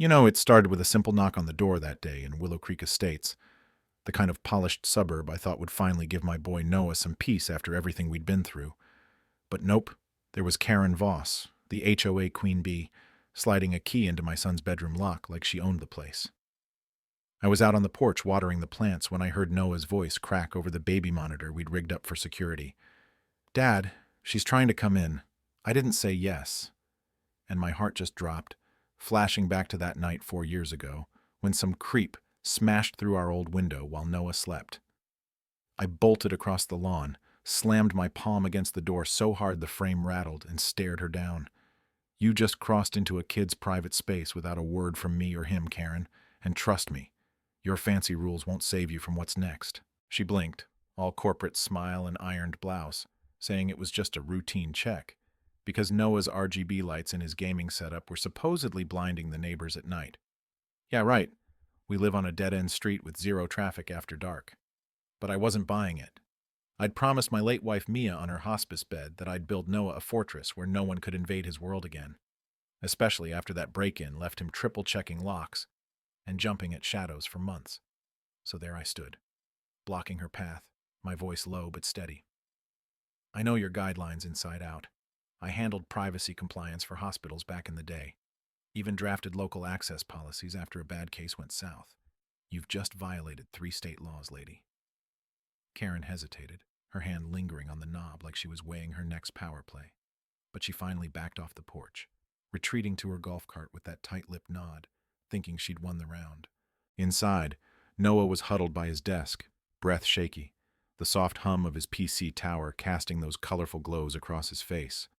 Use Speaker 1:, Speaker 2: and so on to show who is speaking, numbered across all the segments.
Speaker 1: It started with a simple knock on the door that day in Willow Creek Estates, the kind of polished suburb I thought would finally give my boy Noah some peace after everything we'd been through. But nope, there was Karen Voss, the HOA queen bee, sliding a key into my son's bedroom lock like she owned the place. I was out on the porch watering the plants when I heard Noah's voice crack over the baby monitor we'd rigged up for security. "Dad, she's trying to come in." I didn't say yes, and my heart just dropped, flashing back to that night 4 years ago when some creep smashed through our old window while Noah slept. I bolted across the lawn, slammed my palm against the door so hard the frame rattled, and stared her down. "You just crossed into a kid's private space without a word from me or him, Karen, and trust me, your fancy rules won't save you from what's next." She blinked, all corporate smile and ironed blouse, saying it was just a routine check, because Noah's RGB lights in his gaming setup were supposedly blinding the neighbors at night. Yeah, right. We live on a dead-end street with zero traffic after dark. But I wasn't buying it. I'd promised my late wife Mia on her hospice bed that I'd build Noah a fortress where no one could invade his world again, especially after that break-in left him triple-checking locks and jumping at shadows for months. So there I stood, blocking her path, my voice low but steady. "I know your guidelines inside out. I handled privacy compliance for hospitals back in the day. Even drafted local access policies after a bad case went south. You've just violated 3 state laws, lady." Karen hesitated, her hand lingering on the knob like she was weighing her next power play. But she finally backed off the porch, retreating to her golf cart with that tight-lipped nod, thinking she'd won the round. Inside, Noah was huddled by his desk, breath shaky, the soft hum of his PC tower casting those colorful glows across his face.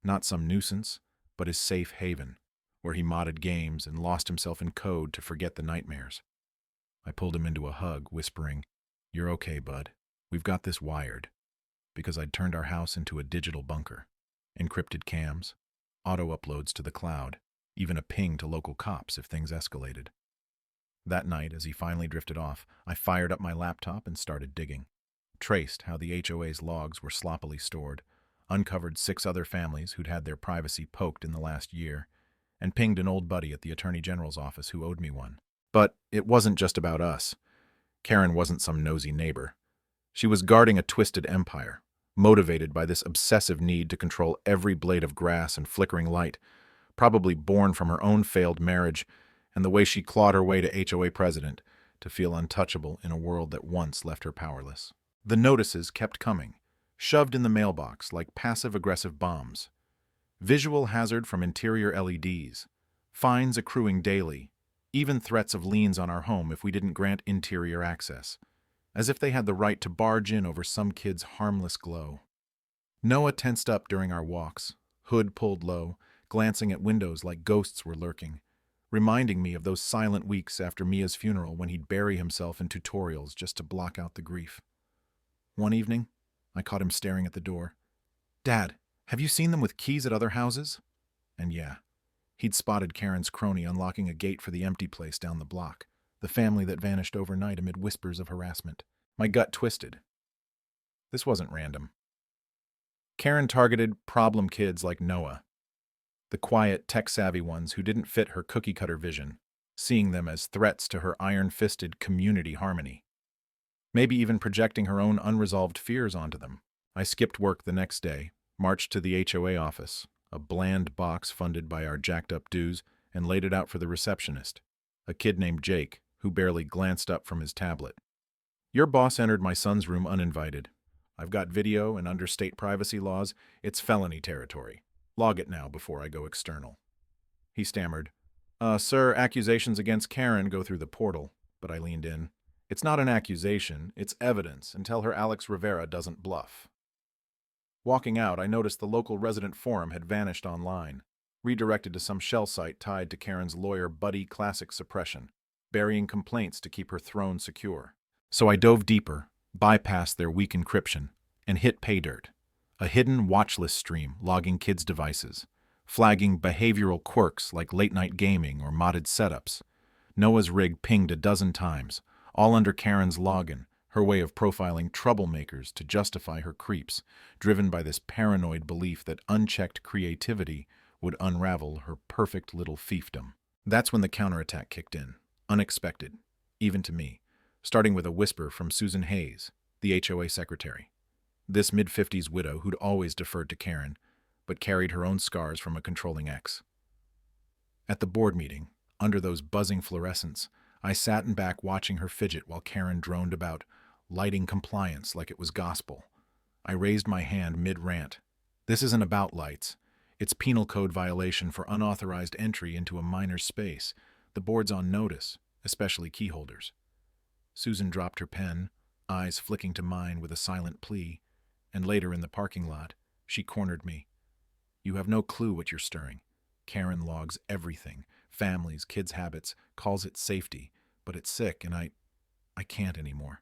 Speaker 1: Not some nuisance, but his safe haven, where he modded games and lost himself in code to forget the nightmares. I pulled him into a hug, whispering, "You're okay, bud. We've got this wired," because I'd turned our house into a digital bunker. Encrypted cams, auto uploads to the cloud, even a ping to local cops if things escalated. That night, as he finally drifted off, I fired up my laptop and started digging. Traced how the HOA's logs were sloppily stored, uncovered 6 other families who'd had their privacy poked in the last year, and pinged an old buddy at the Attorney General's office who owed me one. But it wasn't just about us. Karen wasn't some nosy neighbor. She was guarding a twisted empire, motivated by this obsessive need to control every blade of grass and flickering light, probably born from her own failed marriage and the way she clawed her way to HOA president to feel untouchable in a world that once left her powerless. The notices kept coming, shoved in the mailbox like passive-aggressive bombs. Visual hazard from interior LEDs, fines accruing daily, even threats of liens on our home if we didn't grant interior access, as if they had the right to barge in over some kid's harmless glow. Noah tensed up during our walks, hood pulled low, glancing at windows like ghosts were lurking, reminding me of those silent weeks after Mia's funeral when he'd bury himself in tutorials just to block out the grief. One evening, I caught him staring at the door. "Dad, have you seen them with keys at other houses?" And yeah, he'd spotted Karen's crony unlocking a gate for the empty place down the block, the family that vanished overnight amid whispers of harassment. My gut twisted. This wasn't random. Karen targeted problem kids like Noah, the quiet, tech-savvy ones who didn't fit her cookie-cutter vision, seeing them as threats to her iron-fisted community harmony. Maybe even projecting her own unresolved fears onto them. I skipped work the next day, marched to the HOA office, a bland box funded by our jacked-up dues, and laid it out for the receptionist, a kid named Jake, who barely glanced up from his tablet. "Your boss entered my son's room uninvited. I've got video, and under state privacy laws, it's felony territory. Log it now before I go external." He stammered, "Sir, accusations against Karen go through the portal," but I leaned in. "It's not an accusation, it's evidence, and tell her Alex Rivera doesn't bluff." Walking out, I noticed the local resident forum had vanished online, redirected to some shell site tied to Karen's lawyer Buddy Classic suppression, burying complaints to keep her throne secure. So I dove deeper, bypassed their weak encryption, and hit paydirt, a hidden watchlist stream logging kids' devices, flagging behavioral quirks like late-night gaming or modded setups. Noah's rig pinged a dozen times, all under Karen's login, her way of profiling troublemakers to justify her creeps, driven by this paranoid belief that unchecked creativity would unravel her perfect little fiefdom. That's when the counterattack kicked in, unexpected, even to me, starting with a whisper from Susan Hayes, the HOA secretary. This mid-50s widow who'd always deferred to Karen, but carried her own scars from a controlling ex. At the board meeting, under those buzzing fluorescents, I sat in back watching her fidget while Karen droned about, lighting compliance like it was gospel. I raised my hand mid-rant. This isn't about lights. It's penal code violation for unauthorized entry into a minor's space. The board's on notice, especially key holders. Susan dropped her pen, eyes flicking to mine with a silent plea, and later in the parking lot, she cornered me. You have no clue what you're stirring. Karen logs everything, families, kids' habits, calls it safety, but it's sick and I can't anymore.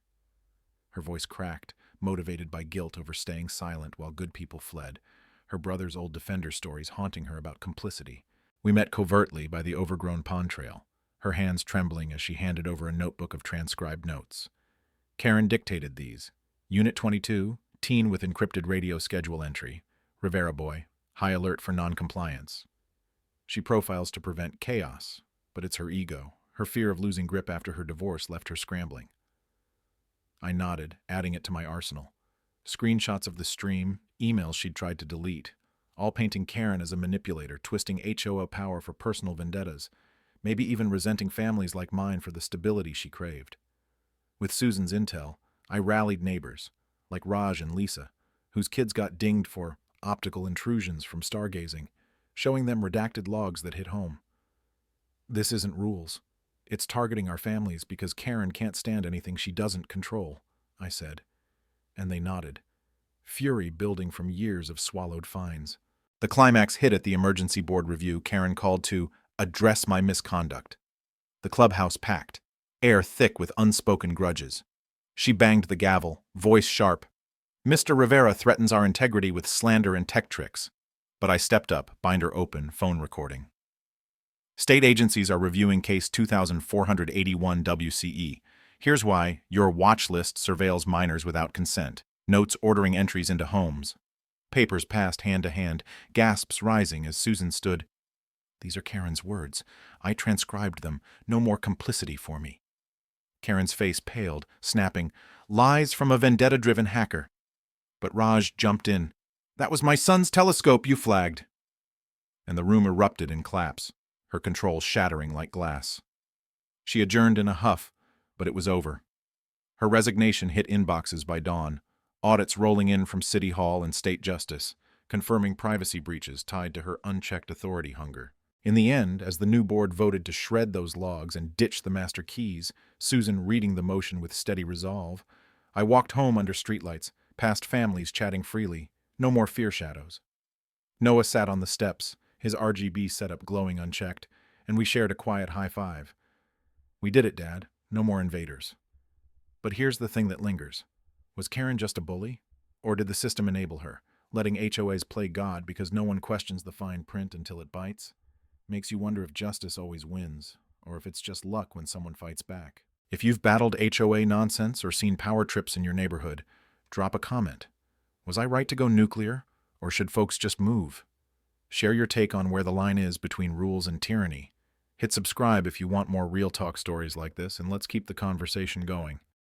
Speaker 1: Her voice cracked, motivated by guilt over staying silent while good people fled, her brother's old defender stories haunting her about complicity. We met covertly by the overgrown pond trail, her hands trembling as she handed over a notebook of transcribed notes. Karen dictated these. Unit 22, teen with encrypted radio schedule entry. Rivera boy, high alert for noncompliance. She profiles to prevent chaos, but it's her ego. Her fear of losing grip after her divorce left her scrambling. I nodded, adding it to my arsenal. Screenshots of the stream, emails she'd tried to delete, all painting Karen as a manipulator, twisting HOA power for personal vendettas, maybe even resenting families like mine for the stability she craved. With Susan's intel, I rallied neighbors, like Raj and Lisa, whose kids got dinged for optical intrusions from stargazing, showing them redacted logs that hit home. This isn't rules. It's targeting our families because Karen can't stand anything she doesn't control, I said. And they nodded, fury building from years of swallowed fines. The climax hit at the emergency board review. Karen called to address my misconduct. The clubhouse packed, air thick with unspoken grudges. She banged the gavel, voice sharp. Mr. Rivera threatens our integrity with slander and tech tricks. But I stepped up, binder open, phone recording. State agencies are reviewing case 2481 WCE. Here's why your watch list surveils minors without consent. Notes ordering entries into homes. Papers passed hand to hand, gasps rising as Susan stood. These are Karen's words. I transcribed them. No more complicity for me. Karen's face paled, snapping, lies from a vendetta-driven hacker. But Raj jumped in. That was my son's telescope you flagged. And the room erupted in claps, her controls shattering like glass. She adjourned in a huff, but it was over. Her resignation hit inboxes by dawn, audits rolling in from City Hall and State Justice, confirming privacy breaches tied to her unchecked authority hunger. In the end, as the new board voted to shred those logs and ditch the master keys, Susan reading the motion with steady resolve, I walked home under streetlights, past families chatting freely, no more fear shadows. Noah sat on the steps, his RGB setup glowing unchecked, and we shared a quiet high five. We did it, Dad. No more invaders. But here's the thing that lingers. Was Karen just a bully? Or did the system enable her, letting HOAs play God because no one questions the fine print until it bites? Makes you wonder if justice always wins, or if it's just luck when someone fights back. If you've battled HOA nonsense or seen power trips in your neighborhood, drop a comment. Was I right to go nuclear, or should folks just move? Share your take on where the line is between rules and tyranny. Hit subscribe if you want more real talk stories like this, and let's keep the conversation going.